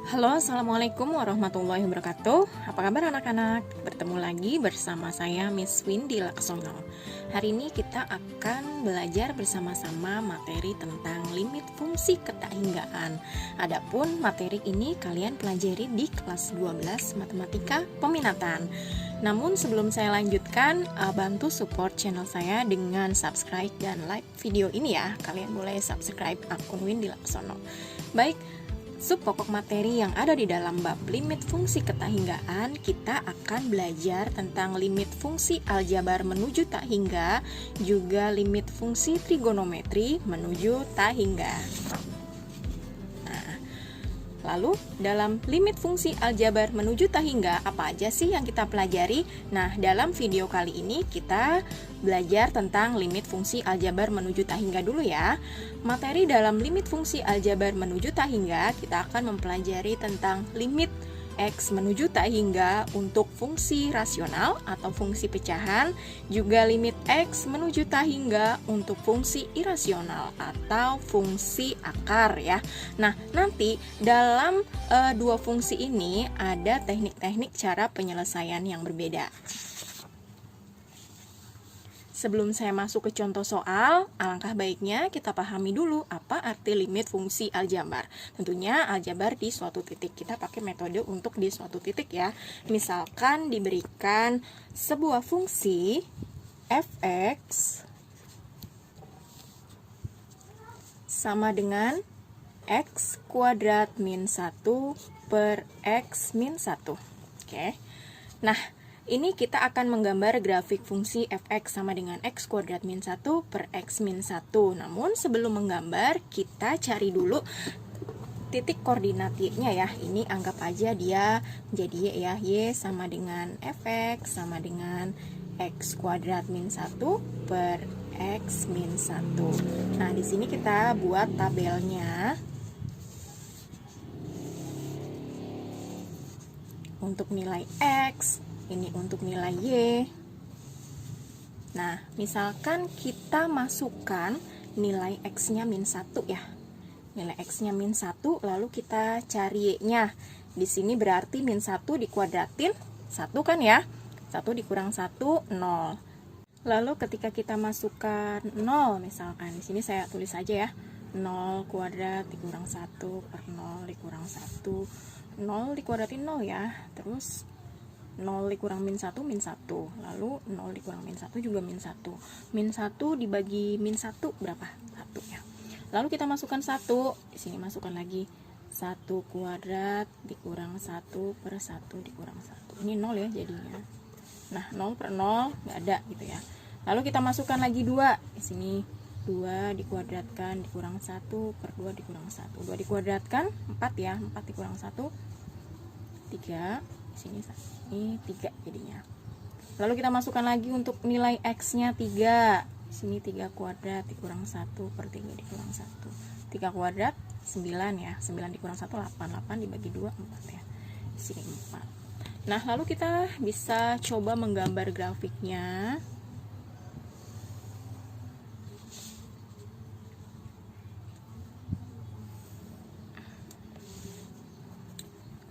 Halo, Assalamualaikum warahmatullahi wabarakatuh. Apa kabar anak-anak? Bertemu lagi bersama saya Miss Windy Laksono. Hari ini kita akan belajar bersama-sama materi tentang limit fungsi ketahinggaan. Adapun materi ini kalian pelajari di kelas 12 Matematika Peminatan. Namun sebelum saya lanjutkan, bantu support channel saya dengan subscribe dan like video ini ya. Kalian boleh subscribe akun Windy Laksono. Baik, pokok materi yang ada di dalam bab limit fungsi ketahinggaan, kita akan belajar tentang limit fungsi aljabar menuju tak hingga, juga limit fungsi trigonometri menuju tak hingga. Nah, lalu dalam limit fungsi aljabar menuju tak hingga, apa aja sih yang kita pelajari? Nah, dalam video kali ini kita belajar tentang limit fungsi aljabar menuju tak hingga dulu ya. Materi dalam limit fungsi aljabar menuju tak hingga, kita akan mempelajari tentang limit X menuju tak hingga untuk fungsi rasional atau fungsi pecahan, juga limit X menuju tak hingga untuk fungsi irasional atau fungsi akar ya. Nah, nanti dalam dua fungsi ini ada teknik-teknik cara penyelesaian yang berbeda. Sebelum saya masuk ke contoh soal, alangkah baiknya kita pahami dulu apa arti limit fungsi aljabar. Tentunya aljabar di suatu titik, kita pakai metode untuk di suatu titik ya. Misalkan diberikan sebuah fungsi fx sama dengan x kuadrat min 1 per x min 1. Oke. Nah, ini kita akan menggambar grafik fungsi fx sama dengan x kuadrat min 1 per x min 1. Namun sebelum menggambar, kita cari dulu titik koordinat y-nya ya. Ini anggap aja dia jadi y ya. Y sama dengan fx sama dengan x kuadrat min 1 per x min 1. Nah, di sini kita buat tabelnya. Untuk nilai x, ini untuk nilai Y. Nah, misalkan kita masukkan nilai X-nya min 1 ya. Nilai X-nya min 1, lalu kita cari Y-nya. Di sini berarti min 1 dikuadratin 1 kan ya. 1 dikurang 1, 0. Lalu ketika kita masukkan 0, misalkan di sini saya tulis aja ya. 0 kuadrat dikurang 1 per 0 dikurang 1. 0 dikuadratin 0 ya. Terus 0 dikurang min 1, min 1. Lalu 0 dikurang min 1 juga min 1. Min 1 dibagi min 1 berapa? 1 ya. Lalu kita masukkan 1. Di sini masukkan lagi 1 kuadrat dikurang 1 per 1 dikurang 1. Ini 0 ya jadinya. Nah, 0 per 0 nggak ada gitu ya. Lalu kita masukkan lagi 2. Di sini 2 dikuadratkan dikurang 1 per 2 dikurang 1. 2 dikuadratkan 4 ya. 4 dikurang 1 3. Sini ini 3 jadinya. Lalu kita masukkan lagi untuk nilai X-nya 3. Sini 3 kuadrat dikurang 1 per 3 dikurang 1. 3 kuadrat 9 ya. 9 dikurang 1 8. 8 dibagi 2 4 ya. Di sini 4. Nah, lalu kita bisa coba menggambar grafiknya.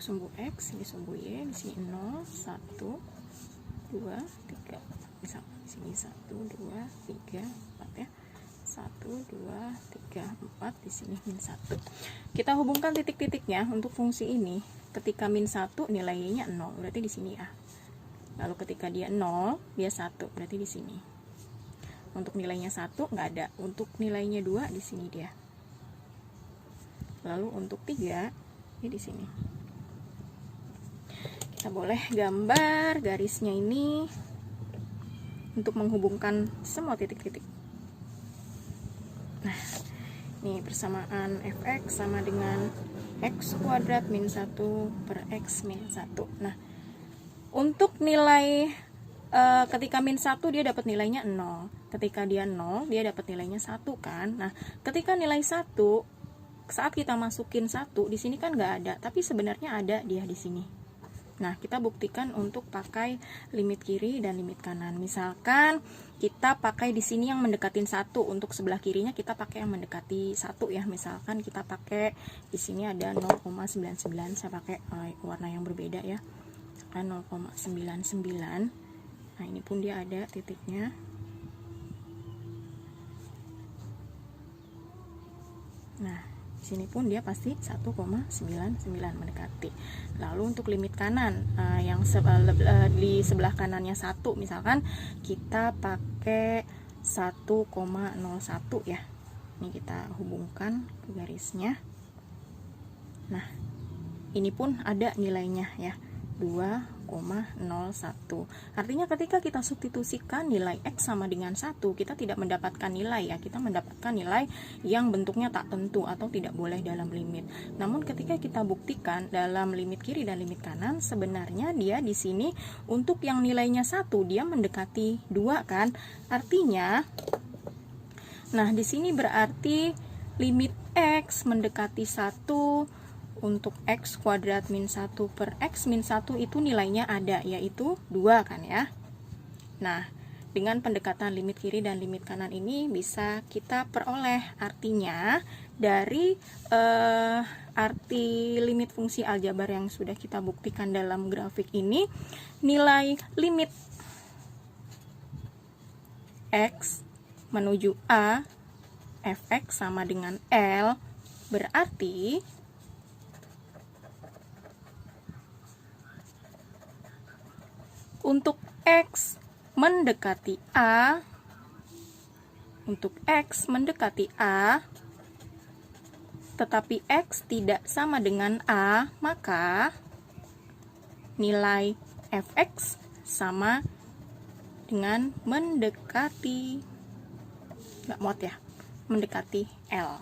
Sumbu X, ini sumbu Y, di sini 0, 1, 2, 3. Misal di sini 1, 2, 3, 4 ya. 1, 2, 3, 4, di sini min 1. Kita hubungkan titik-titiknya untuk fungsi ini. Ketika min 1 nilainya 0, berarti di sini ya. Lalu ketika dia 0, dia 1, berarti di sini. Untuk nilainya 1 nggak ada. Untuk nilainya 2 di sini dia. Lalu untuk 3 ini di sini. Kita boleh gambar garisnya ini untuk menghubungkan semua titik-titik. Nah, ini persamaan fx sama dengan x kuadrat min 1 per x min 1. Nah, untuk nilai ketika min 1 dia dapat nilainya 0. Ketika dia 0, dia dapat nilainya 1 kan. Nah, ketika nilai 1, saat kita masukin 1, di sini kan nggak ada, tapi sebenarnya ada dia di sini. Nah, kita buktikan untuk pakai limit kiri dan limit kanan. Misalkan kita pakai di sini yang mendekatin 1, untuk sebelah kirinya kita pakai yang mendekati 1 ya. Misalkan kita pakai di sini ada 0,99, saya pakai warna yang berbeda ya. 0,99. Nah, ini pun dia ada titiknya. Nah, sini pun dia pasti 1,99 mendekati. Lalu untuk limit kanan, yang di sebelah kanannya 1, misalkan kita pakai 1,01 ya. Ini kita hubungkan ke garisnya. Nah, ini pun ada nilainya ya, 2,01. Artinya ketika kita substitusikan nilai X sama dengan 1, kita tidak mendapatkan nilai ya, kita mendapatkan nilai yang bentuknya tak tentu atau tidak boleh dalam limit. Namun ketika kita buktikan dalam limit kiri dan limit kanan, sebenarnya dia di sini untuk yang nilainya 1 dia mendekati 2 kan. Artinya nah, di sini berarti limit X mendekati 1 untuk X kuadrat min 1 per X min 1 itu nilainya ada, yaitu 2 kan ya. Nah, dengan pendekatan limit kiri dan limit kanan ini bisa kita peroleh. Artinya dari arti limit fungsi aljabar yang sudah kita buktikan dalam grafik ini, nilai limit X menuju A fx sama dengan L, berarti untuk X mendekati A, tetapi X tidak sama dengan A, maka nilai fx sama dengan mendekati, nggak muat ya, mendekati L.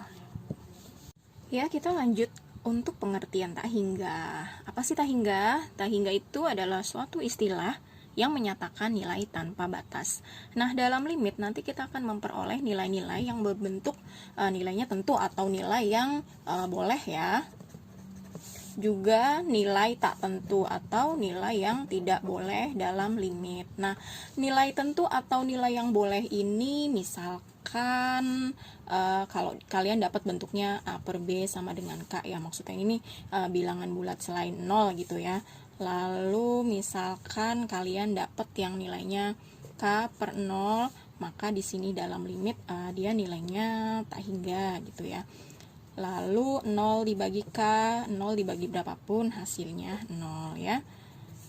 Ya, kita lanjut untuk pengertian tak hingga. Apa sih tak hingga? Tak hingga itu adalah suatu istilah yang menyatakan nilai tanpa batas. Nah, dalam limit nanti kita akan memperoleh nilai-nilai yang berbentuk nilainya tentu atau nilai yang boleh ya. Juga nilai tak tentu atau nilai yang tidak boleh dalam limit. Nah, nilai tentu atau nilai yang boleh ini misalkan kalau kalian dapat bentuknya A per B sama dengan K ya, maksudnya ini bilangan bulat selain 0 gitu ya. Lalu misalkan kalian dapat yang nilainya K per 0, maka di sini dalam limit dia nilainya tak hingga gitu ya. Lalu 0 dibagi K, 0 dibagi berapapun hasilnya 0 ya.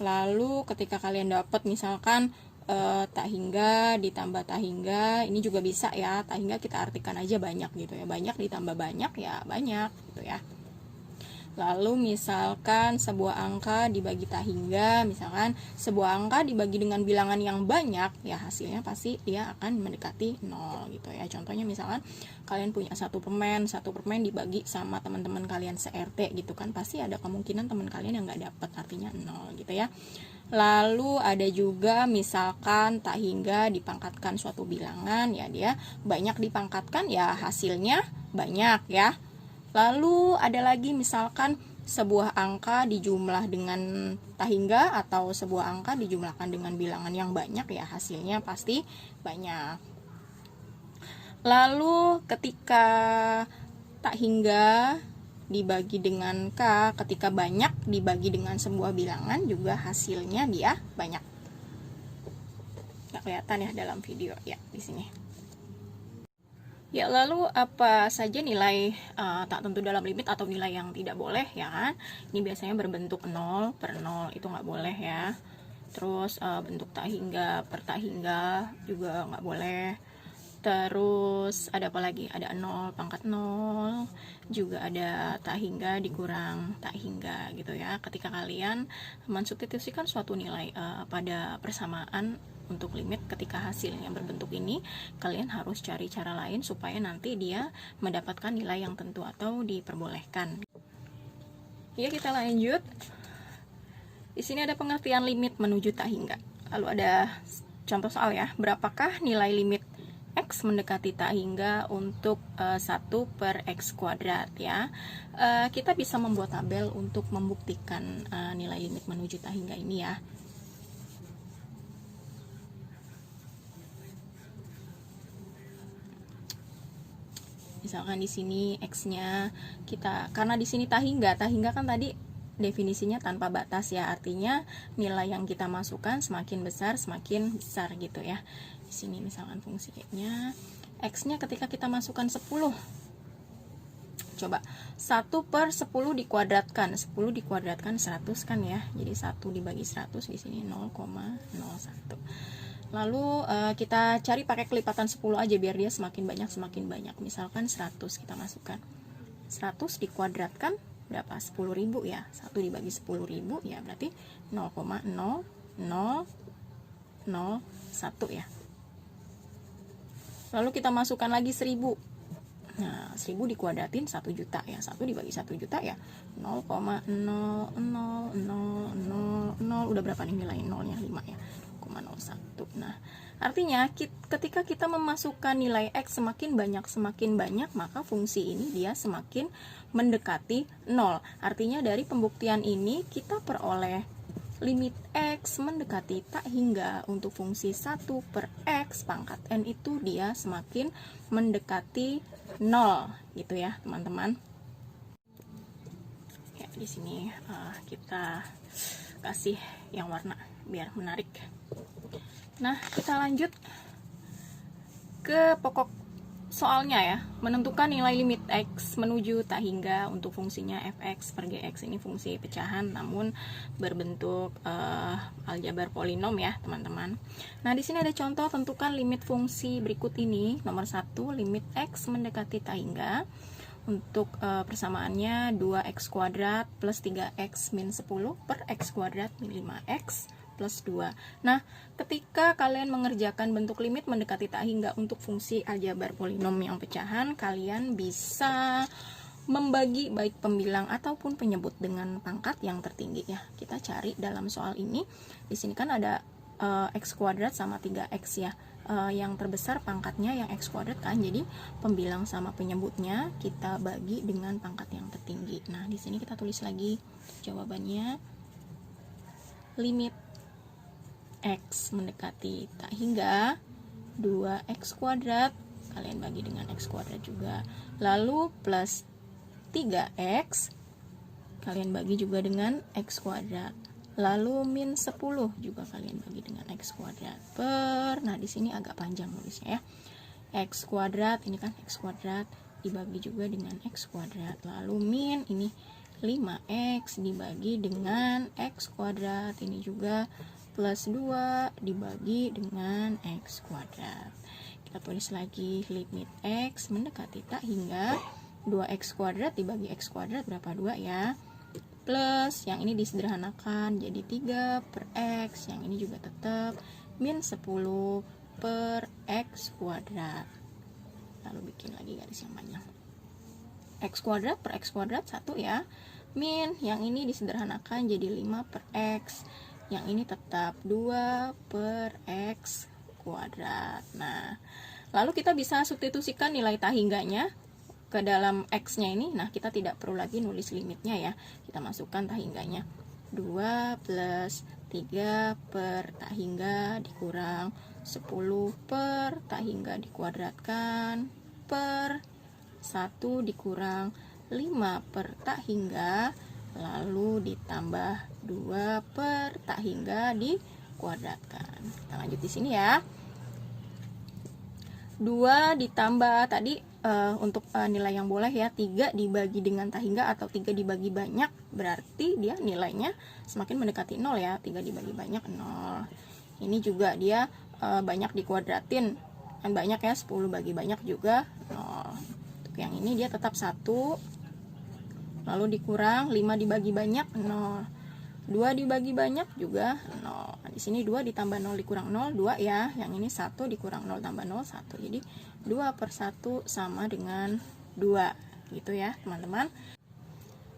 Lalu ketika kalian dapat misalkan tak hingga ditambah tak hingga, ini juga bisa ya, tak hingga kita artikan aja banyak gitu ya, banyak ditambah banyak ya banyak gitu ya. Lalu misalkan sebuah angka dibagi tak hingga, misalkan sebuah angka dibagi dengan bilangan yang banyak, ya hasilnya pasti dia akan mendekati 0 gitu ya. Contohnya misalkan kalian punya satu permen dibagi sama teman-teman kalian se-RT gitu kan, pasti ada kemungkinan teman kalian yang nggak dapat, artinya 0 gitu ya. Lalu ada juga misalkan tak hingga dipangkatkan suatu bilangan, ya dia banyak dipangkatkan ya hasilnya banyak ya. Lalu ada lagi misalkan sebuah angka dijumlah dengan tak hingga atau sebuah angka dijumlahkan dengan bilangan yang banyak, ya hasilnya pasti banyak. Lalu ketika tak hingga dibagi dengan K, ketika banyak dibagi dengan sebuah bilangan juga hasilnya dia banyak. Nggak kelihatan ya dalam video ya di sini. Ya, lalu apa saja nilai tak tentu dalam limit atau nilai yang tidak boleh ya kan? Ini biasanya berbentuk 0 per 0, itu nggak boleh ya. Terus bentuk tak hingga per tak hingga juga nggak boleh. Terus ada apa lagi? Ada 0 pangkat 0, juga ada tak hingga dikurang tak hingga gitu ya. Ketika kalian mensubstitusikan suatu nilai pada persamaan untuk limit, ketika hasilnya berbentuk ini, kalian harus cari cara lain supaya nanti dia mendapatkan nilai yang tentu atau diperbolehkan. Ya, kita lanjut. Di sini ada pengertian limit menuju tak hingga. Lalu ada contoh soal ya. Berapakah nilai limit X mendekati tak hingga untuk 1 per X kuadrat ya. Kita bisa membuat tabel untuk membuktikan nilai limit menuju tak hingga ini ya. Misalkan di sini X-nya kita, karena di sini tak hingga kan tadi definisinya tanpa batas ya, artinya nilai yang kita masukkan semakin besar gitu ya. Di sini misalkan fungsinya X-nya ketika kita masukkan 10, coba 1 per 10 dikuadratkan, 10 dikuadratkan 100 kan ya, jadi 1 dibagi 100 di sini 0,01. Lalu kita cari pakai kelipatan 10 aja biar dia semakin banyak. Misalkan 100 kita masukkan. 100 dikuadratkan berapa? 10.000 ya. 1 dibagi 10.000 ya berarti 0,0001 ya. Lalu kita masukkan lagi 1000. Nah, 1000 dikuadratin 1 juta ya. 1 dibagi 1 juta ya 0,00000. Udah berapa nih nilai nolnya? 5 ya. 0,01. Nah, artinya ketika kita memasukkan nilai X semakin banyak, maka fungsi ini dia semakin mendekati 0. Artinya dari pembuktian ini kita peroleh limit X mendekati tak hingga untuk fungsi 1 per X pangkat N itu dia semakin mendekati 0 gitu ya teman-teman. Ya, di sini kita kasih yang warna biar menarik. Nah, kita lanjut ke pokok soalnya ya. Menentukan nilai limit X menuju tak hingga untuk fungsinya fx per gx. Ini fungsi pecahan namun berbentuk aljabar polinom ya teman-teman. Nah, di sini ada contoh tentukan limit fungsi berikut ini. Nomor 1, limit X mendekati tak hingga. Untuk persamaannya 2x kuadrat plus 3x min 10 per x kuadrat min 5x plus 2. Nah, ketika kalian mengerjakan bentuk limit mendekati tak hingga untuk fungsi aljabar polinom yang pecahan, kalian bisa membagi baik pembilang ataupun penyebut dengan pangkat yang tertinggi ya. Kita cari dalam soal ini. Di sini kan ada x kuadrat sama 3x ya. Yang terbesar pangkatnya yang x kuadrat kan, jadi pembilang sama penyebutnya kita bagi dengan pangkat yang tertinggi. Nah, di sini kita tulis lagi jawabannya. Limit X mendekati tak hingga 2x kuadrat kalian bagi dengan x kuadrat juga, lalu plus 3x kalian bagi juga dengan x kuadrat, lalu min 10 juga kalian bagi dengan x kuadrat per, nah di sini agak panjang nulisnya ya, x kuadrat ini kan x kuadrat dibagi juga dengan x kuadrat, lalu min ini 5x dibagi dengan x kuadrat, ini juga plus 2 dibagi dengan x kuadrat. Kita tulis lagi limit X mendekati tak hingga 2x kuadrat dibagi x kuadrat berapa? 2 ya. Plus yang ini disederhanakan jadi 3 per x, yang ini juga tetap min 10 per x kuadrat. Lalu bikin lagi garis yang panjang. X kuadrat per x kuadrat 1 ya. Min yang ini disederhanakan jadi 5 per x. Yang ini tetap 2 per x kuadrat. Nah, lalu kita bisa substitusikan nilai tak hingganya ke dalam x-nya ini. Nah, kita tidak perlu lagi nulis limitnya ya. Kita masukkan tak hingganya. 2 plus 3 per tak hingga dikurang 10 per tak hingga dikuadratkan per 1 dikurang 5 per tak hingga, lalu ditambah 2 per tak hingga dikuadratkan. Kita lanjut di sini ya. 2 ditambah tadi untuk nilai yang boleh ya, 3 dibagi dengan tak hingga atau 3 dibagi banyak, berarti dia nilainya semakin mendekati 0 ya. 3 dibagi banyak 0. Ini juga dia banyak dikuadratin. Kan banyak ya, 10 bagi banyak juga 0. Untuk yang ini dia tetap 1. Lalu dikurang 5 dibagi banyak 0. 2 dibagi banyak juga 0. Nah, di sini 2 ditambah 0 dikurang 0 2 ya. Yang ini 1 dikurang 0 tambah 0 1. Jadi 2 per 1 sama dengan 2 gitu ya teman-teman.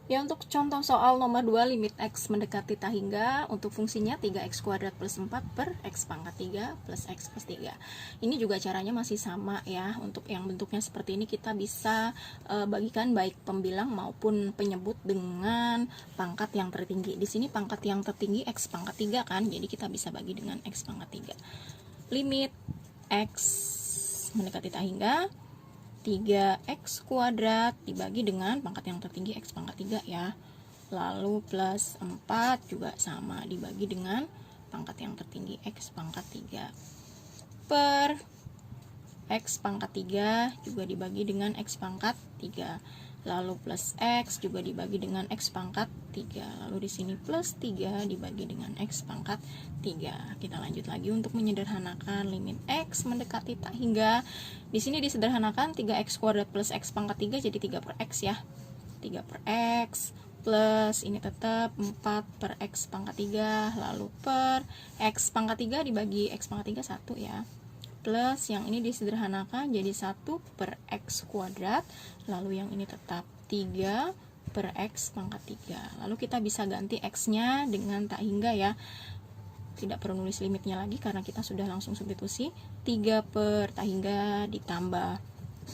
Ya, untuk contoh soal nomor 2, limit X mendekati tak hingga, untuk fungsinya 3X kuadrat plus 4 per X pangkat 3 plus X plus 3. Ini juga caranya masih sama ya. Untuk yang bentuknya seperti ini kita bisa bagikan baik pembilang maupun penyebut dengan pangkat yang tertinggi. Di sini pangkat yang tertinggi X pangkat 3 kan, jadi kita bisa bagi dengan X pangkat 3. Limit X mendekati tak hingga, 3x kuadrat dibagi dengan pangkat yang tertinggi x pangkat 3 ya. Lalu plus 4 juga sama dibagi dengan pangkat yang tertinggi x pangkat 3 per x pangkat 3 juga dibagi dengan x pangkat 3. Lalu plus x juga dibagi dengan x pangkat 3. Lalu di sini plus 3 dibagi dengan x pangkat 3. Kita lanjut lagi untuk menyederhanakan limit x mendekati tak hingga. Di sini disederhanakan 3x kuadrat plus x pangkat 3 jadi 3 per x ya. 3 per x plus ini tetap 4 per x pangkat 3, lalu per x pangkat 3 dibagi x pangkat 3 1 ya. Plus yang ini disederhanakan jadi 1 per x kuadrat, lalu yang ini tetap 3 per x pangkat 3. Lalu kita bisa ganti x nya dengan tak hingga ya, tidak perlu nulis limitnya lagi karena kita sudah langsung substitusi. 3 per tak hingga ditambah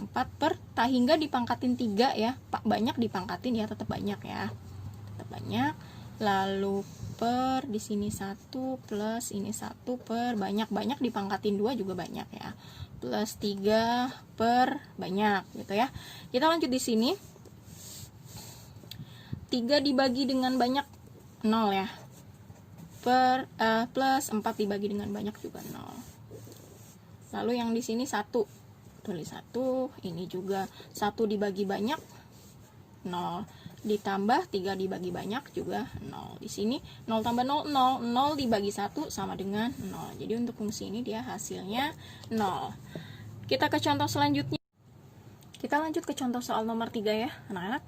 4 per tak hingga dipangkatin 3 ya, banyak dipangkatin ya, tetap banyak ya, tetap banyak. Lalu per di sini 1 plus ini 1 per banyak dipangkatin 2 juga banyak ya, plus 3 per banyak gitu ya. Kita lanjut di sini, 3 dibagi dengan banyak 0 ya, per plus 4 dibagi dengan banyak juga 0. Lalu yang di sini 1, tulis 1, ini juga 1 dibagi banyak 0, ditambah 3 dibagi banyak juga 0. Di sini 0 tambah 0, 0. 0 dibagi 1 sama dengan 0. Jadi untuk fungsi ini dia hasilnya 0. Kita ke contoh selanjutnya. Kita lanjut ke contoh soal nomor 3 ya, anak-anak.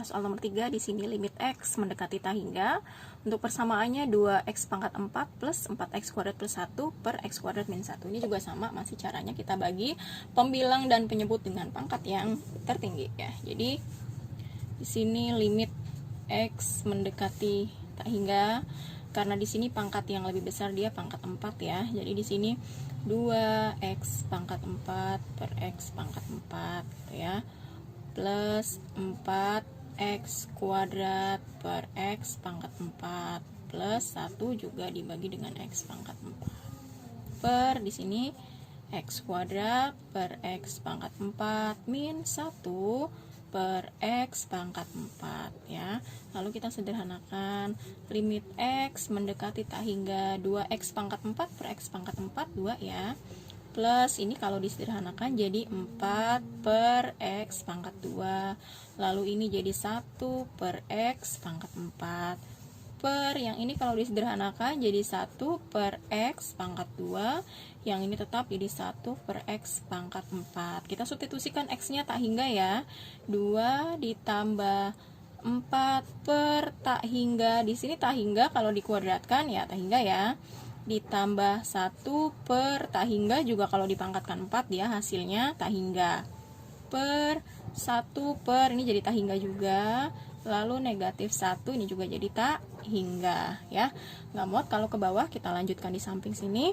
Soal nomor 3 di sini limit x mendekati tak hingga. Untuk persamaannya 2x pangkat 4 plus 4x kuadrat plus 1 per x kuadrat min 1. Ini juga sama, masih caranya kita bagi pembilang dan penyebut dengan pangkat yang tertinggi ya. Jadi di sini limit x mendekati tak hingga, karena di sini pangkat yang lebih besar dia pangkat 4 ya. Jadi di sini 2x pangkat 4 per x pangkat 4 gitu ya, plus 4x kuadrat per x pangkat 4 plus 1 juga dibagi dengan x pangkat 4 per di sini x kuadrat per x pangkat 4 min 1 per x pangkat 4 ya. Lalu kita sederhanakan limit x mendekati tak hingga 2x pangkat 4 per x pangkat 4 2 ya, plus ini kalau disederhanakan jadi 4 per x pangkat 2, lalu ini jadi 1 per x pangkat 4 per yang ini kalau disederhanakan jadi 1 per x pangkat 2, yang ini tetap jadi 1 per x pangkat 4. Kita substitusikan x nya tak hingga ya, 2 ditambah 4 per tak hingga, di sini tak hingga kalau dikuadratkan ya tak hingga ya, ditambah 1 per tak hingga juga kalau dipangkatkan 4 dia hasilnya tak hingga, per 1 per ini jadi tak hingga juga, lalu negatif 1 ini juga jadi tak hingga ya. Nggak muat kalau ke bawah, kita lanjutkan di samping sini.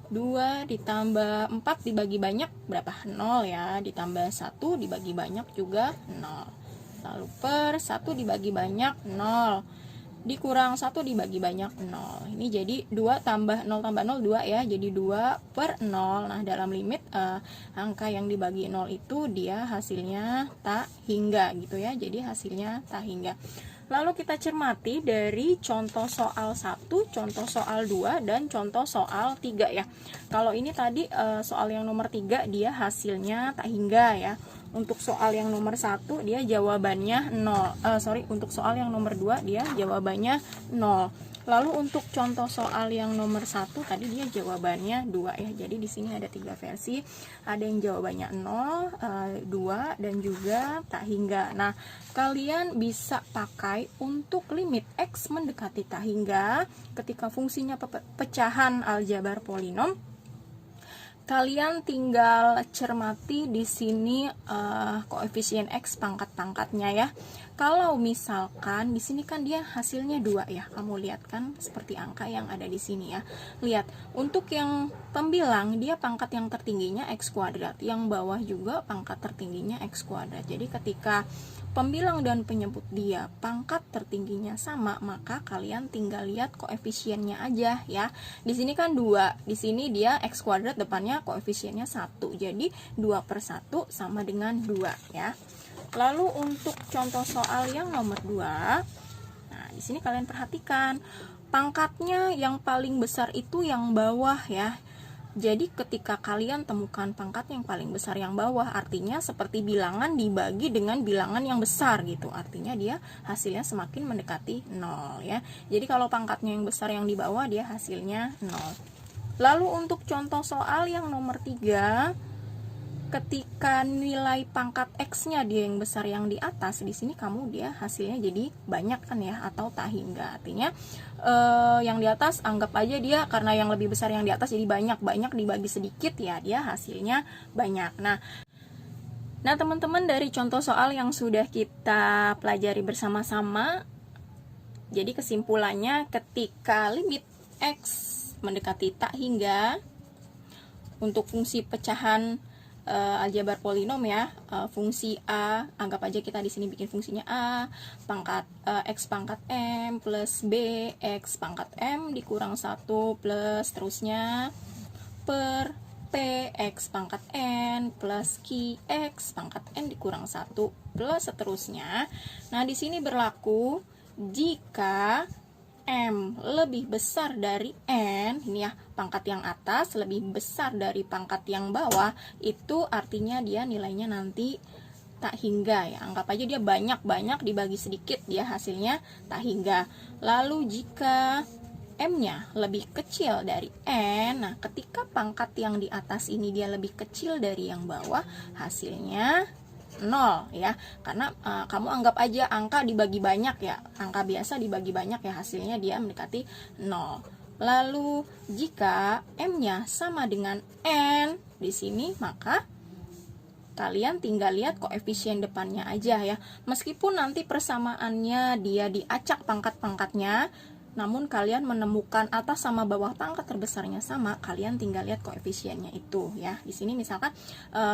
2 ditambah 4 dibagi banyak berapa? 0 ya, ditambah 1 dibagi banyak juga 0. Lalu per 1 dibagi banyak 0, dikurang 1 dibagi banyak 0. Ini jadi 2 tambah 0 tambah 0 2 ya, jadi 2 per 0. Nah dalam limit angka yang dibagi 0 itu dia hasilnya tak hingga gitu ya, jadi hasilnya tak hingga. Lalu kita cermati dari contoh soal 1, contoh soal 2, dan contoh soal 3 ya. Kalau ini tadi soal yang nomor 3 dia hasilnya tak hingga ya. Untuk soal yang nomor 1 dia jawabannya 0. Untuk soal yang nomor 2 dia jawabannya 0. Lalu untuk contoh soal yang nomor 1 tadi dia jawabannya 2 ya. Jadi di sini ada 3 versi. Ada yang jawabannya 0, 2 dan juga tak hingga. Nah, kalian bisa pakai untuk limit x mendekati tak hingga ketika fungsinya pecahan aljabar polinom. Kalian tinggal cermati di sini koefisien x pangkat-pangkatnya ya. kalau misalkan di sini kan dia hasilnya 2 ya, kamu lihat kan seperti angka yang ada di sini ya. Lihat, untuk yang pembilang dia pangkat yang tertingginya X kuadrat, yang bawah juga pangkat tertingginya X kuadrat. Jadi ketika pembilang dan penyebut dia pangkat tertingginya sama, maka kalian tinggal lihat koefisiennya aja ya. Di sini kan 2, di sini dia X kuadrat, depannya koefisiennya 1. Jadi 2/1 sama dengan 2 ya. Lalu untuk contoh soal yang nomor 2, nah di sini kalian perhatikan pangkatnya yang paling besar itu yang bawah ya. Jadi ketika kalian temukan pangkat yang paling besar yang bawah, artinya seperti bilangan dibagi dengan bilangan yang besar gitu. Artinya dia hasilnya semakin mendekati 0 ya. Jadi kalau pangkatnya yang besar yang di bawah, dia hasilnya 0. Lalu untuk contoh soal yang nomor 3, ketika nilai pangkat X-nya dia yang besar yang di atas, di sini kamu dia hasilnya jadi banyak kan ya, atau tak hingga. Artinya yang di atas anggap aja dia karena yang lebih besar yang di atas jadi banyak dibagi sedikit ya, dia hasilnya banyak. Nah teman-teman, dari contoh soal yang sudah kita pelajari bersama-sama, jadi kesimpulannya ketika limit X mendekati tak hingga untuk fungsi pecahan aljabar polinom ya, fungsi A, anggap aja kita di sini bikin fungsinya A, pangkat X pangkat M plus B, X pangkat M dikurang 1 plus terusnya per P, X pangkat N plus Q, X pangkat N dikurang 1 plus seterusnya. Nah di sini berlaku jika M lebih besar dari N, ini ya pangkat yang atas lebih besar dari pangkat yang bawah, itu artinya dia nilainya nanti tak hingga ya. Anggap aja dia banyak dibagi sedikit, dia hasilnya tak hingga. Lalu jika M-nya lebih kecil dari N, nah ketika pangkat yang di atas ini dia lebih kecil dari yang bawah, hasilnya 0 ya, karena kamu anggap aja angka dibagi banyak ya, angka biasa dibagi banyak ya, hasilnya dia mendekati 0. Lalu jika M-nya sama dengan N di sini, maka kalian tinggal lihat koefisien depannya aja ya. Meskipun nanti persamaannya dia diacak pangkat-pangkatnya, namun kalian menemukan atas sama bawah pangkat terbesarnya sama, kalian tinggal lihat koefisiennya itu ya. Di sini misalkan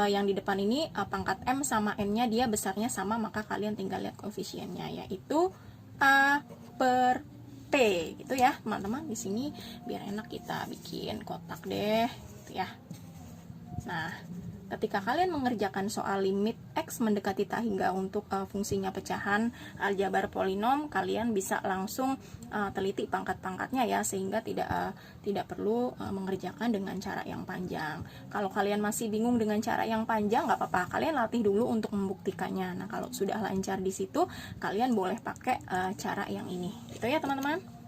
yang di depan ini pangkat M sama N-nya dia besarnya sama, maka kalian tinggal lihat koefisiennya, yaitu A per P gitu ya teman-teman. Di sini biar enak kita bikin kotak deh gitu ya. Nah ketika kalian mengerjakan soal limit X mendekati tak hingga untuk fungsinya pecahan aljabar polinom, kalian bisa langsung teliti pangkat-pangkatnya ya, sehingga tidak perlu mengerjakan dengan cara yang panjang. Kalau kalian masih bingung dengan cara yang panjang, nggak apa-apa, kalian latih dulu untuk membuktikannya. Nah kalau sudah lancar di situ, kalian boleh pakai cara yang ini gitu ya teman-teman.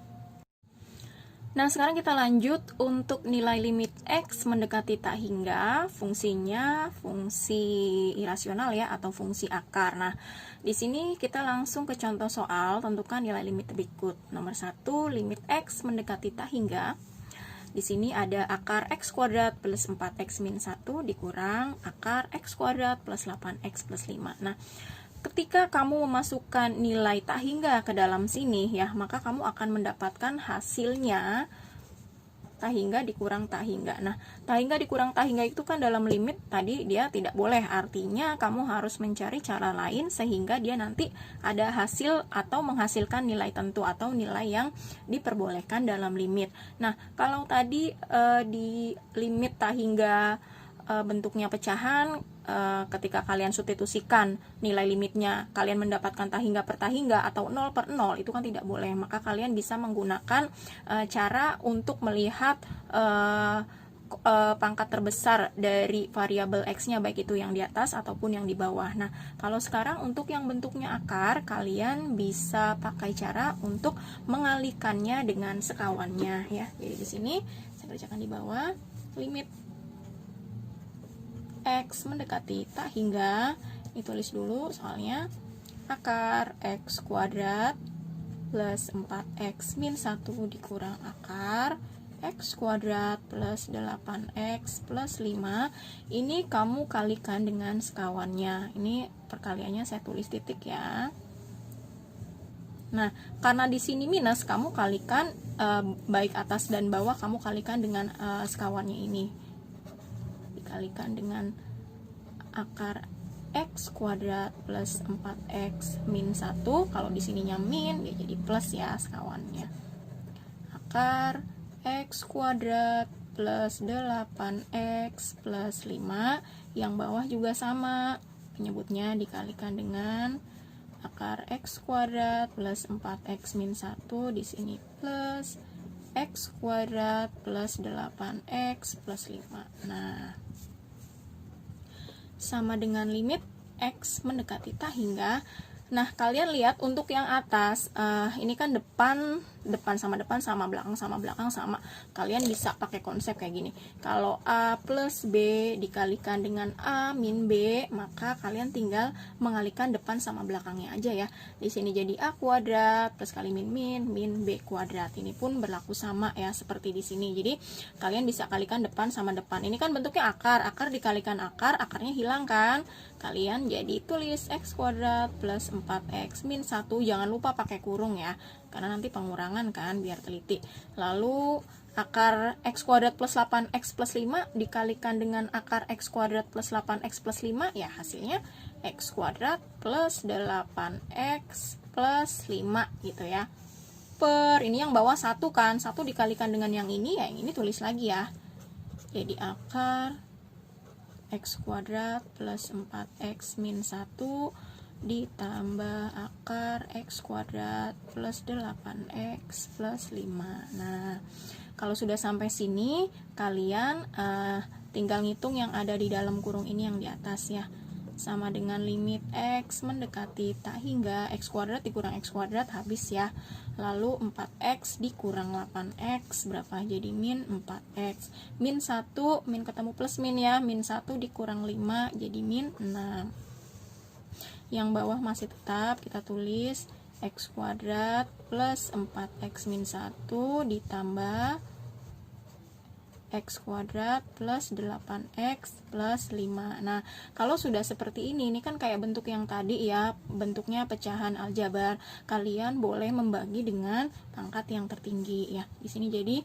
Nah sekarang kita lanjut untuk nilai limit X mendekati tak hingga, fungsinya fungsi irasional ya, atau fungsi akar. Nah di sini kita langsung ke contoh soal, tentukan nilai limit berikut. Nomor 1, limit X mendekati tak hingga. Di sini ada akar X kuadrat plus 4X min 1 dikurang akar X kuadrat plus 8X plus 5. Nah ketika kamu memasukkan nilai tak hingga ke dalam sini ya, maka kamu akan mendapatkan hasilnya tak hingga dikurang tak hingga. Nah, tak hingga dikurang tak hingga itu kan dalam limit tadi dia tidak boleh. Artinya kamu harus mencari cara lain sehingga dia nanti ada hasil atau menghasilkan nilai tentu atau nilai yang diperbolehkan dalam limit. Nah, kalau tadi di limit tak hingga bentuknya pecahan, ketika kalian substitusikan nilai limitnya, kalian mendapatkan tak hingga per tak hingga atau 0 per 0, itu kan tidak boleh. Maka kalian bisa menggunakan cara untuk melihat pangkat terbesar dari variabel X-nya, baik itu yang di atas ataupun yang di bawah. Nah, kalau sekarang untuk yang bentuknya akar, kalian bisa pakai cara untuk mengalihkannya dengan sekawannya ya. Jadi di sini saya kerjakan di bawah, limit X mendekati tak hingga, ditulis dulu soalnya, akar X kuadrat plus 4X min 1 dikurang akar X kuadrat plus 8X plus 5. Ini kamu kalikan dengan sekawannya. Ini perkaliannya saya tulis titik ya. Nah, karena di sini minus, kamu kalikan baik atas dan bawah kamu kalikan dengan sekawannya ini. Dikalikan dengan akar X kuadrat plus 4X min 1. Kalau di sininya min, dia jadi plus ya sekawannya. Akar X kuadrat plus 8X plus 5. Yang bawah juga sama. Penyebutnya dikalikan dengan akar X kuadrat plus 4X min 1, di sini plus X kuadrat plus 8X plus 5. Nah, sama dengan limit X mendekati tak hingga. Nah, kalian lihat untuk yang atas, ini kan depan sama, belakang sama. Kalian bisa pakai konsep kayak gini. Kalau A plus B dikalikan dengan A min B, maka kalian tinggal mengalihkan depan sama belakangnya aja ya. Di sini jadi A kuadrat plus kali min B kuadrat. Ini pun berlaku sama ya, seperti di sini. Jadi, kalian bisa kalikan depan sama depan. Ini kan bentuknya akar dikalikan akarnya hilang kan? Kalian jadi tulis X kuadrat plus 4X min 1, jangan lupa pakai kurung ya, karena nanti pengurangan kan, biar teliti. Lalu akar X kuadrat plus 8X plus 5 dikalikan dengan akar X kuadrat plus 8X plus 5, ya hasilnya X kuadrat plus 8X plus 5 gitu ya. Per, ini yang bawah 1 kan, 1 dikalikan dengan yang ini, ya yang ini tulis lagi ya. Jadi akar X kuadrat plus 4X min 1 ditambah akar X kuadrat plus 8X plus 5. Nah, kalau sudah sampai sini, kalian tinggal ngitung yang ada di dalam kurung ini yang di atas ya. Sama dengan limit X mendekati tak hingga, X kuadrat dikurang X kuadrat habis ya. Lalu 4X dikurang 8X berapa? Jadi min 4X. Min 1, min ketemu plus min ya. Min 1 dikurang 5 jadi min 6. Yang bawah masih tetap kita tulis X kuadrat plus 4X min 1 ditambah X kuadrat plus 8X plus 5. Nah, kalau sudah seperti ini kan kayak bentuk yang tadi ya, bentuknya pecahan aljabar. Kalian boleh membagi dengan pangkat yang tertinggi ya. Di sini jadi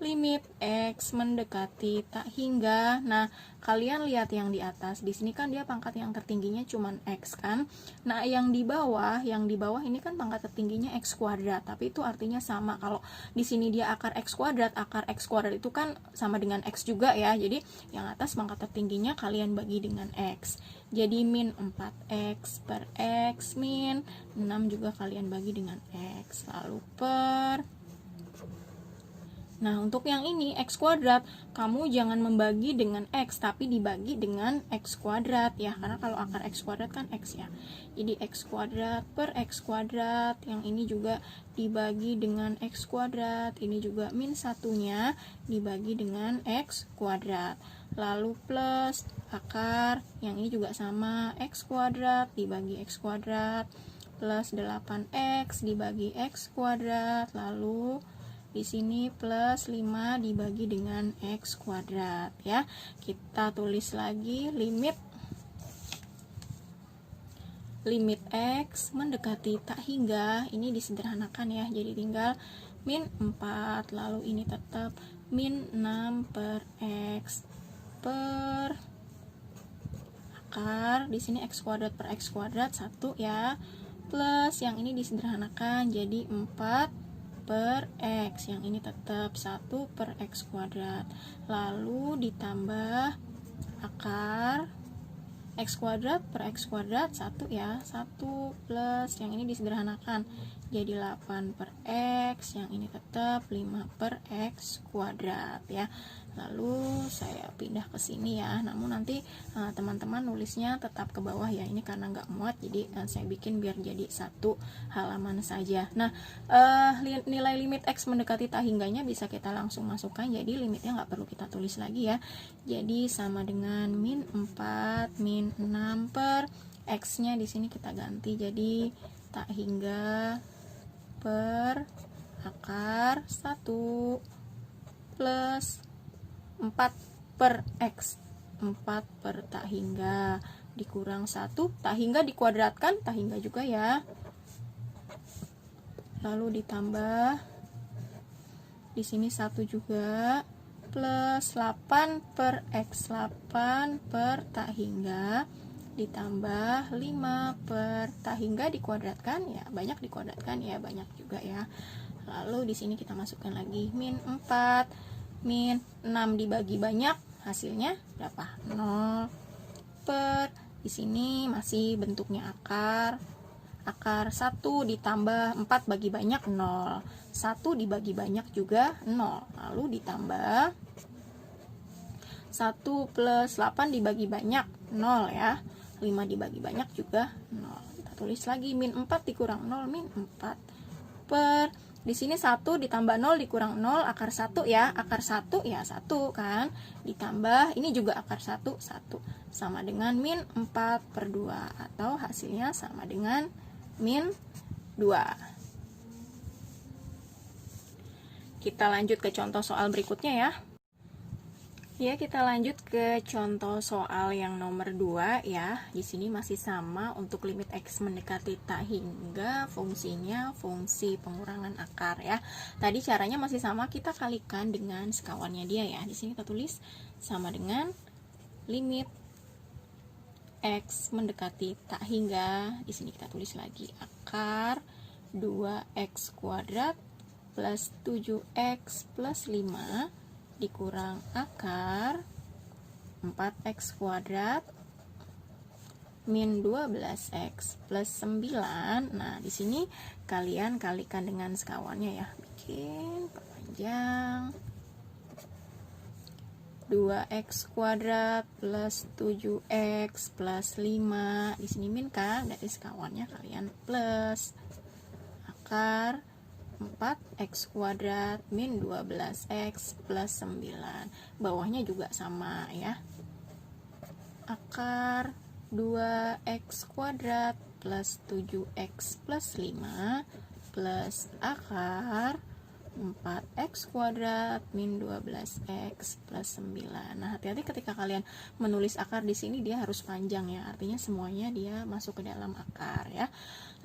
limit X mendekati tak hingga. Nah, kalian lihat yang di atas. Di sini kan dia pangkat yang tertingginya cuman X kan. Nah, yang di bawah ini kan pangkat tertingginya X kuadrat, tapi itu artinya sama. Kalau di sini dia akar X kuadrat itu kan sama dengan X juga ya. Jadi, yang atas pangkat tertingginya kalian bagi dengan X. Jadi min 4X per X min 6 juga kalian bagi dengan X. Lalu per. Nah, untuk yang ini, X kuadrat, kamu jangan membagi dengan X, tapi dibagi dengan X kuadrat ya, karena kalau akar X kuadrat kan X ya. Jadi, X kuadrat per X kuadrat, yang ini juga dibagi dengan X kuadrat, ini juga min satunya dibagi dengan X kuadrat. Lalu plus akar, yang ini juga sama, X kuadrat dibagi X kuadrat, plus 8X dibagi X kuadrat, lalu di sini plus 5 dibagi dengan X kuadrat ya. Kita tulis lagi limit X mendekati tak hingga, ini disederhanakan ya. Jadi tinggal min 4, lalu ini tetap min 6 per X per akar, di sini X kuadrat per X kuadrat 1 ya. Plus yang ini disederhanakan jadi 4 per X, yang ini tetap 1 per X kuadrat, lalu ditambah akar X kuadrat per X kuadrat 1 ya, 1 plus yang ini disederhanakan jadi 8 per X, yang ini tetap 5 per X kuadrat ya. Lalu saya pindah ke sini ya, namun nanti teman-teman nulisnya tetap ke bawah ya, ini karena nggak muat jadi saya bikin biar jadi satu halaman saja. Nah, nilai limit X mendekati tak hingganya bisa kita langsung masukkan, jadi limitnya nggak perlu kita tulis lagi ya. Jadi sama dengan min 4 min 6 per X nya di sini kita ganti jadi tak hingga per akar 1 plus 4 per X, 4 per tak hingga dikurang 1, tak hingga dikuadratkan, tak hingga juga ya. lalu ditambah di sini 1 juga, plus 8 per X, 8 per tak hingga, ditambah 5 per tak hingga dikuadratkan, ya banyak dikuadratkan, ya banyak juga ya. Lalu di sini kita masukkan lagi min 4, min 6 dibagi banyak, hasilnya berapa? 0 per, di sini masih bentuknya akar 1 ditambah 4 bagi banyak 0, 1 dibagi banyak juga 0, lalu ditambah 1 plus 8 dibagi banyak 0 ya, 5 dibagi banyak juga 0. Kita tulis lagi min 4 dikurang 0, min 4 per, di sini 1 ditambah 0 dikurang 0, akar 1 ya, akar 1 ya 1 kan, ditambah ini juga akar 1, 1 sama dengan min 4 per 2, atau hasilnya sama dengan min 2. Kita lanjut ke contoh soal berikutnya ya. Ya, kita lanjut ke contoh soal yang nomor 2 ya. Di sini masih sama untuk limit X mendekati tak hingga, fungsinya fungsi pengurangan akar ya. Tadi caranya masih sama, kita kalikan dengan sekawannya dia ya. Di sini kita tulis sama dengan limit X mendekati tak hingga. Di sini kita tulis lagi akar 2X kuadrat plus 7X plus 5 dikurang akar 4x kuadrat min 12x plus 9. Nah, di sini kalian kalikan dengan sekawannya ya. Bikin perpanjang 2x kuadrat plus 7x plus 5. Di sini min kan, dari sekawannya kalian plus akar 4x kuadrat min 12x plus 9. Bawahnya juga sama ya. Akar 2x kuadrat plus 7x plus 5 plus akar 4x kuadrat min 12x plus 9. Nah, hati-hati ketika kalian menulis akar di sini, dia harus panjang ya. Artinya semuanya dia masuk ke dalam akar ya.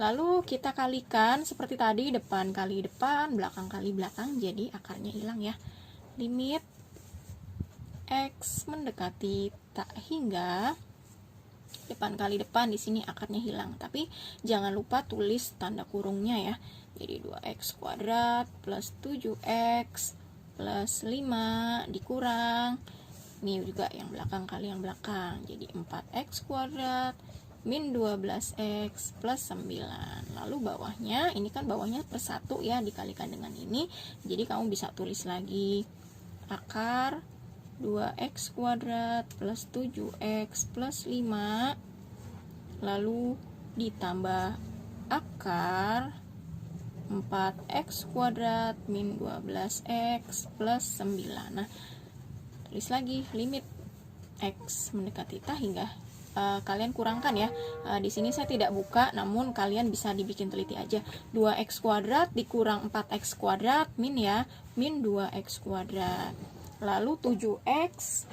Lalu kita kalikan seperti tadi, depan kali depan, belakang kali belakang, jadi akarnya hilang ya. Limit X mendekati tak hingga, depan kali depan, di sini akarnya hilang. Tapi jangan lupa tulis tanda kurungnya ya. Jadi 2x kuadrat plus 7x plus 5 dikurang, ini juga yang belakang kali yang belakang, jadi 4x kuadrat min 12x plus 9. Lalu bawahnya, ini kan bawahnya per 1 ya, dikalikan dengan ini, jadi kamu bisa tulis lagi akar 2x kuadrat plus 7x plus 5 lalu ditambah akar 4x kuadrat min 12x plus 9. Nah, tulis lagi limit X mendekati tak hingga, kalian kurangkan ya. Di sini saya tidak buka, namun kalian bisa dibikin teliti aja. 2x kuadrat dikurang 4x kuadrat min ya, min 2x kuadrat. Lalu 7x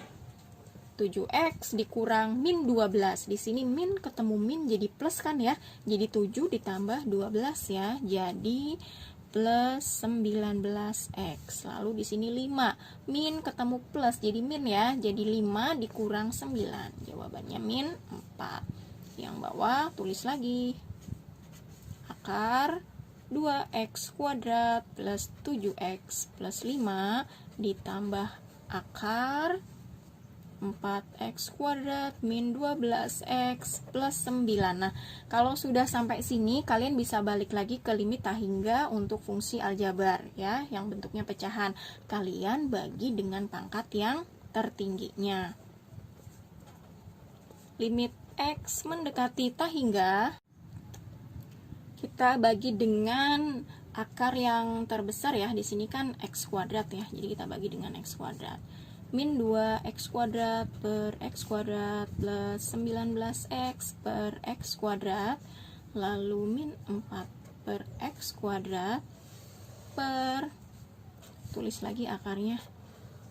dikurang min 12. Di sini min ketemu min jadi plus kan ya. Jadi 7 ditambah 12 ya. Jadi plus 19x. Lalu di sini 5. Min ketemu plus jadi min ya. Jadi 5 dikurang 9. Jawabannya min 4. Yang bawah tulis lagi. Akar 2x kuadrat plus 7x plus 5 ditambah akar 4x kuadrat min 12x plus 9. Nah, kalau sudah sampai sini, kalian bisa balik lagi ke limit tak hingga untuk fungsi aljabar ya, yang bentuknya pecahan. Kalian bagi dengan pangkat yang tertingginya. Limit X mendekati tak hingga, kita bagi dengan akar yang terbesar ya. Di sini kan X kuadrat ya, jadi kita bagi dengan X kuadrat. Min 2x kuadrat per x kuadrat plus 19x per x kuadrat, lalu min 4 per x kuadrat per, tulis lagi akarnya,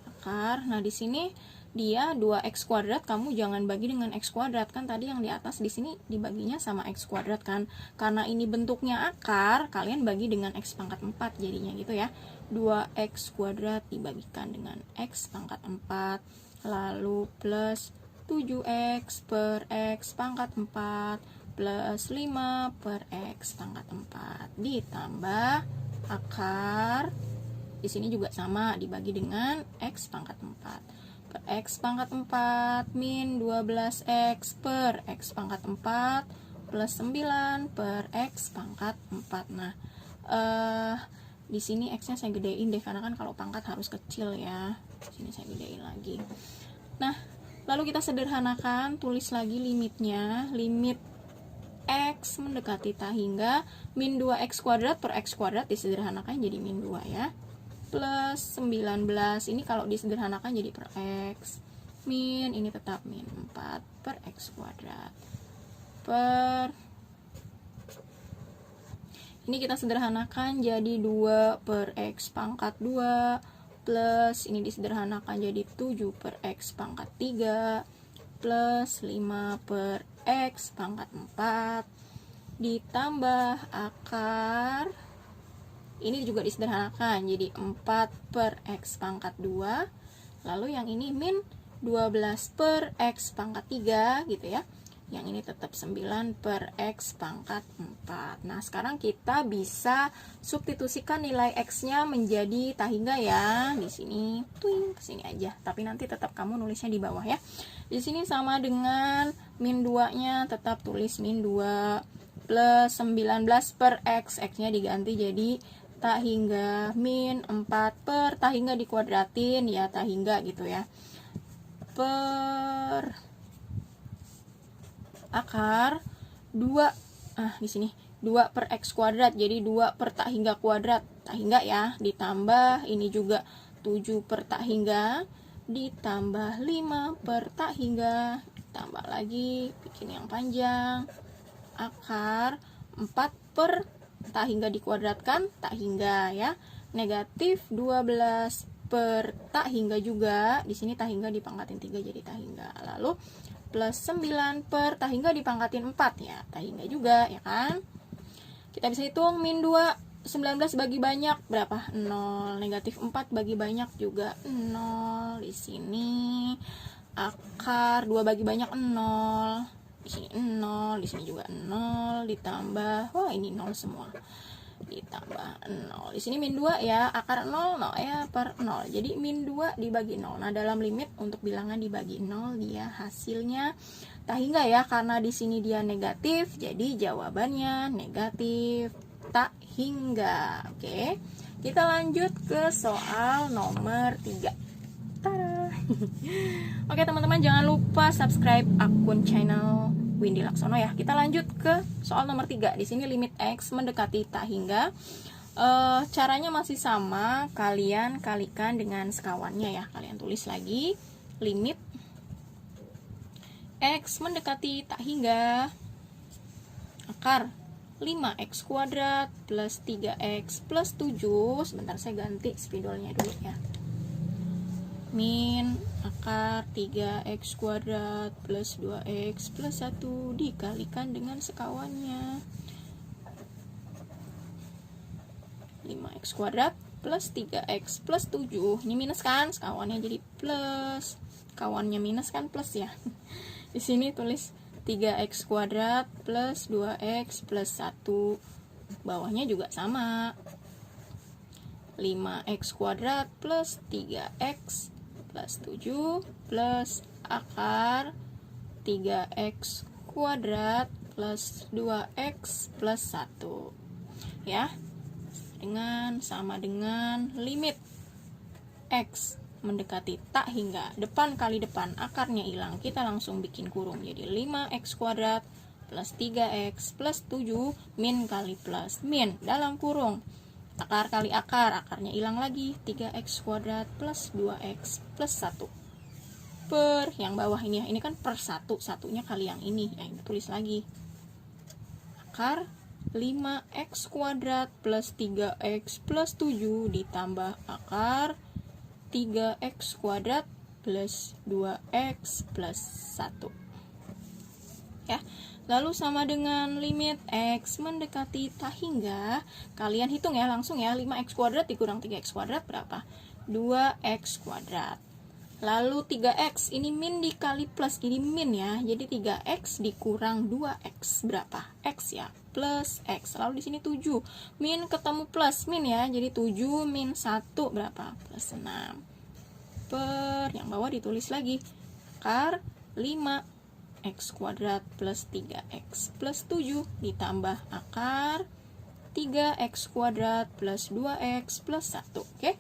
akar. Nah, di sini dia 2x kuadrat, kamu jangan bagi dengan x kuadrat. Kan tadi yang di atas di sini dibaginya sama x kuadrat kan. Karena ini bentuknya akar, kalian bagi dengan x pangkat 4 jadinya gitu ya. 2x kuadrat dibagikan dengan x pangkat 4, lalu plus 7x per x pangkat 4 plus 5 per x pangkat 4 ditambah akar. Di sini juga sama, dibagi dengan x pangkat 4 per x pangkat 4 min 12x per x pangkat 4 plus 9 per x pangkat 4. Nah, di sini x-nya saya gedein deh, karena kan kalau pangkat harus kecil ya. Di sini saya gedein lagi. Nah, lalu kita sederhanakan, tulis lagi limitnya. Limit x mendekati tak hingga min 2x kuadrat per x kuadrat disederhanakan jadi min 2 ya. Plus 19, ini kalau disederhanakan jadi per x, min ini tetap min 4 per x kuadrat, per ini kita sederhanakan jadi 2 per x pangkat 2, plus ini disederhanakan jadi 7 per x pangkat 3, plus 5 per x pangkat 4, ditambah akar. Ini juga disederhanakan jadi 4 per x pangkat 2. Lalu yang ini min 12 per x pangkat 3 gitu ya. Yang ini tetap 9 per x pangkat 4. Nah, sekarang kita bisa substitusikan nilai x-nya menjadi tak hingga ya. Di sini, tuing, ke sini aja. Tapi nanti tetap kamu nulisnya di bawah ya. Di sini sama dengan min 2-nya tetap tulis min 2 plus 19 per x. X-nya diganti jadi tak hingga min 4 per tak hingga dikuadratin ya, tak hingga gitu ya, per akar 2. Di sini 2 per x kuadrat jadi 2 per tak hingga kuadrat, tak hingga ya, ditambah ini juga 7 per tak hingga, ditambah 5 per tak hingga, ditambah lagi bikin yang panjang akar 4 per tak hingga dikuadratkan, tak hingga ya, negatif 12 per tak hingga juga, di sini tak hingga dipangkatin 3 jadi tak hingga, lalu plus 9 per tak hingga dipangkatin 4 ya, tak hingga juga ya kan. Kita bisa hitung min 2, 19 bagi banyak berapa? 0, negatif 4 bagi banyak juga 0, di sini akar 2 bagi banyak 0, di sini 0, di sini juga 0, ditambah, wah ini 0 semua, ditambah 0, di sini min 2 ya, akar 0, 0 ya per 0, jadi min 2 dibagi 0. Nah, dalam limit untuk bilangan dibagi 0 dia hasilnya tak hingga ya, karena di sini dia negatif, jadi jawabannya negatif tak hingga. Oke, kita lanjut ke soal nomor 3. Tada. Oke teman-teman, jangan lupa subscribe akun channel Windy Laksono ya. Kita lanjut ke soal nomor 3. Di sini limit x mendekati tak hingga. Caranya masih sama, kalian kalikan dengan sekawannya ya. Kalian tulis lagi limit x mendekati tak hingga akar 5x kuadrat plus 3x plus 7. Sebentar saya ganti spidolnya dulu ya. Min akar 3x kuadrat plus 2x plus 1 dikalikan dengan sekawannya 5x kuadrat plus 3x plus 7. Ini minus kan, sekawannya jadi plus, kawannya minus kan plus ya. Di sini tulis 3x kuadrat plus 2x plus 1, bawahnya juga sama 5x kuadrat plus 3x plus 7 plus akar 3x kuadrat plus 2x plus 1 ya, dengan sama dengan limit x mendekati tak hingga, depan kali depan akarnya hilang, kita langsung bikin kurung jadi 5x kuadrat plus 3x plus 7 min kali plus min dalam kurung, akar kali akar, akarnya hilang lagi 3x kuadrat plus 2x plus 1 per yang bawah ini ya, ini kan per 1, satunya kali yang ini ya, ini tulis lagi akar 5x kuadrat plus 3x plus 7 ditambah akar 3x kuadrat plus 2x plus 1. Ya. Lalu sama dengan limit x mendekati tak hingga, kalian hitung ya langsung ya, 5x kuadrat dikurang 3x kuadrat berapa? 2x kuadrat. Lalu 3x, ini min dikali plus, ini min ya. Jadi 3x dikurang 2x berapa? X ya, plus x. Lalu di sini 7. Min ketemu plus min ya. Jadi 7 min 1 berapa? Plus 6. Per yang bawah ditulis lagi. Akar 5x kuadrat plus 3x plus 7 ditambah akar 3x kuadrat plus 2x plus 1. Oke.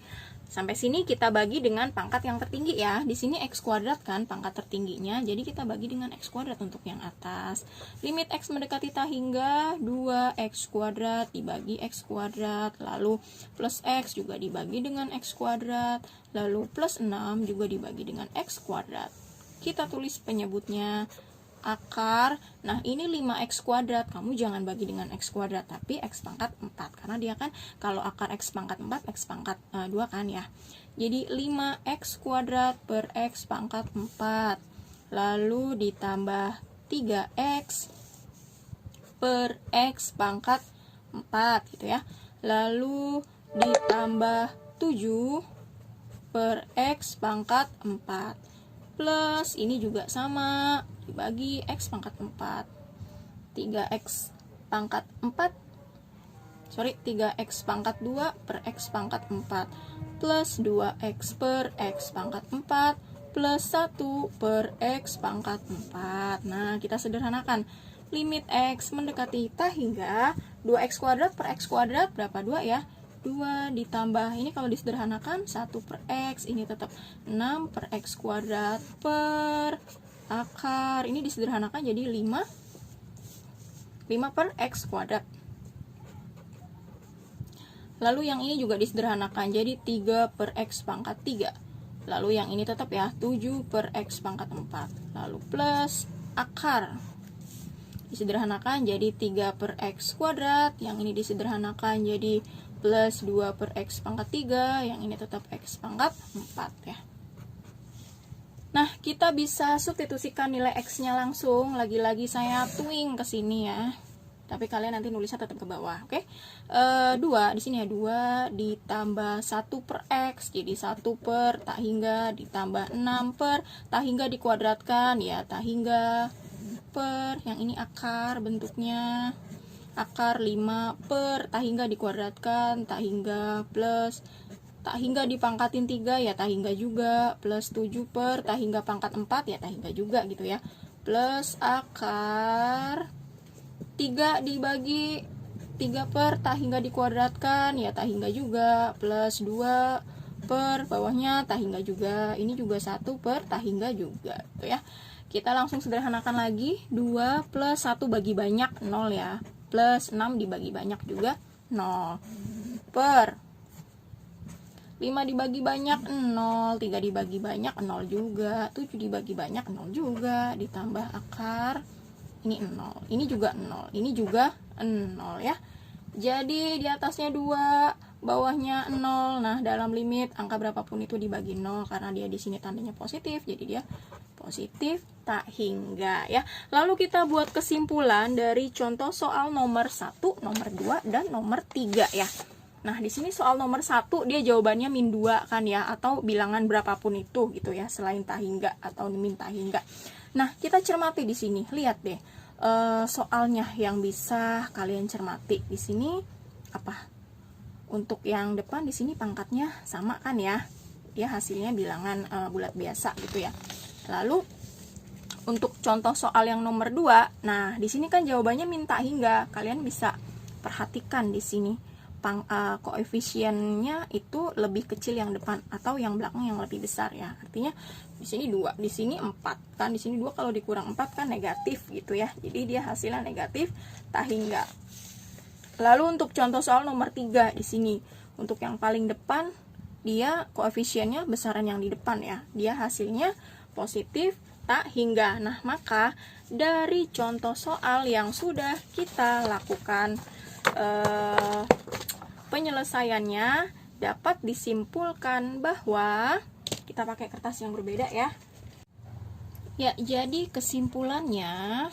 Sampai sini kita bagi dengan pangkat yang tertinggi ya. Di sini x kuadrat kan pangkat tertingginya, jadi kita bagi dengan x kuadrat untuk yang atas. Limit x mendekati tak hingga, 2x kuadrat dibagi x kuadrat, lalu plus x juga dibagi dengan x kuadrat, lalu plus 6 juga dibagi dengan x kuadrat. Kita tulis penyebutnya akar. Nah, ini 5x kuadrat. Kamu jangan bagi dengan x kuadrat, tapi x pangkat 4. Karena dia kan kalau akar x pangkat 4, x pangkat 2 kan ya. Jadi 5x kuadrat per x pangkat 4. Lalu ditambah 3x per x pangkat 4 gitu ya. Lalu ditambah 7 per x pangkat 4. Plus ini juga sama dibagi x pangkat 4. 3x pangkat 2 per x pangkat 4 plus 2x per x pangkat 4 plus 1 per x pangkat 4. Nah, kita sederhanakan. Limit x mendekati tak hingga 2x kuadrat per x kuadrat berapa? 2 ya. 2 ditambah, ini kalau disederhanakan 1 per x, ini tetap 6 per x kuadrat per akar, ini disederhanakan jadi 5 per x kuadrat. Lalu yang ini juga disederhanakan jadi 3 per x pangkat 3. Lalu yang ini tetap ya 7 per x pangkat 4. Lalu plus akar, disederhanakan jadi 3 per x kuadrat, yang ini disederhanakan jadi plus 2 per x pangkat 3, yang ini tetap x pangkat 4 ya. Nah, kita bisa substitusikan nilai x-nya langsung. Lagi-lagi saya tuing ke sini ya. Tapi kalian nanti nulisnya tetap ke bawah, oke? 2 di sini ya, 2 ditambah 1 per x, jadi 1 per tak hingga ditambah 6 per tak hingga dikuadratkan ya, tak hingga per yang ini akar bentuknya. Akar 5 per tak hingga dikuadratkan, tak hingga plus tak hingga dipangkatin 3 ya tak hingga juga, plus 7 per tak hingga pangkat 4 ya tak hingga juga gitu ya, plus akar 3 dibagi 3 per tak hingga dikuadratkan ya tak hingga juga, plus 2 per bawahnya tak hingga juga, ini juga 1 per tak hingga juga gitu ya. Kita langsung sederhanakan lagi, 2 plus 1 bagi banyak 0 ya, plus 6 dibagi banyak juga 0 per 5 dibagi banyak 0, 3 dibagi banyak 0 juga, 7 dibagi banyak 0 juga, ditambah akar ini 0, ini juga 0, ini juga 0 ya. Jadi di atasnya 2, bawahnya 0. Nah, dalam limit angka berapapun itu dibagi 0 karena dia di sini tandanya positif, jadi dia positif tak hingga ya. Lalu kita buat kesimpulan dari contoh soal nomor 1, nomor 2 dan nomor 3 ya. Nah, di sini soal nomor 1 dia jawabannya min 2 kan ya, atau bilangan berapapun itu gitu ya, selain tak hingga atau min tak hingga. Nah, kita cermati di sini. Lihat deh. Soalnya yang bisa kalian cermati di sini apa? Untuk yang depan di sini pangkatnya sama kan ya. Dia hasilnya bilangan bulat biasa gitu ya. Lalu untuk contoh soal yang nomor 2, nah di sini kan jawabannya minta hingga. Kalian bisa perhatikan di sini koefisiennya itu lebih kecil yang depan atau yang belakang yang lebih besar ya. Artinya di sini 2, di sini 4 kan. Di sini 2 kalau dikurang 4 kan negatif gitu ya. Jadi dia hasilnya negatif tak hingga. Lalu untuk contoh soal nomor 3 di sini, untuk yang paling depan dia koefisiennya besaran yang di depan ya. Dia hasilnya positif tak hingga. Nah, maka dari contoh soal yang sudah kita lakukan penyelesaiannya dapat disimpulkan bahwa kita pakai kertas yang berbeda ya. Ya, jadi kesimpulannya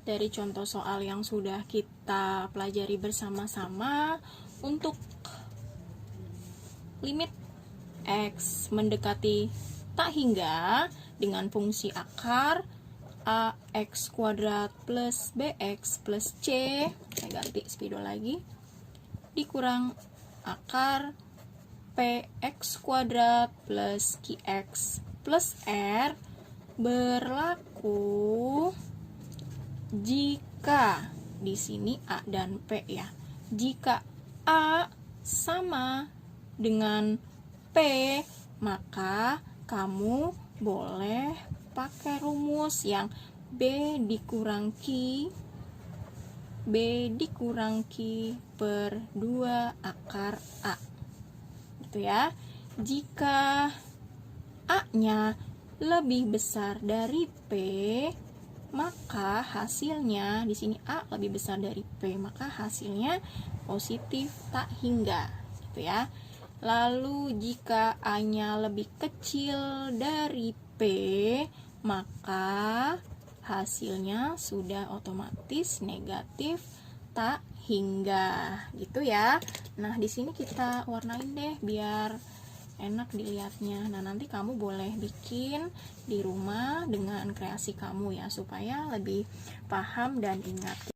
dari contoh soal yang sudah kita pelajari bersama-sama, untuk limit X mendekati tak hingga dengan fungsi akar AX kuadrat plus BX plus C, saya ganti spidol lagi, dikurang akar PX kuadrat plus QX plus R berlaku jika di sini A dan P ya. Jika A sama dengan P, maka kamu boleh pakai rumus yang B dikurang Q per 2 akar A. Gitu ya. Jika A-nya lebih besar dari P, maka hasilnya di sini A lebih besar dari P, maka hasilnya positif tak hingga, gitu ya. Lalu jika A-nya lebih kecil dari P, maka hasilnya sudah otomatis negatif tak hingga, gitu ya. Nah, di sini kita warnain deh biar enak dilihatnya. Nah, nanti kamu boleh bikin di rumah dengan kreasi kamu ya, supaya lebih paham dan ingat.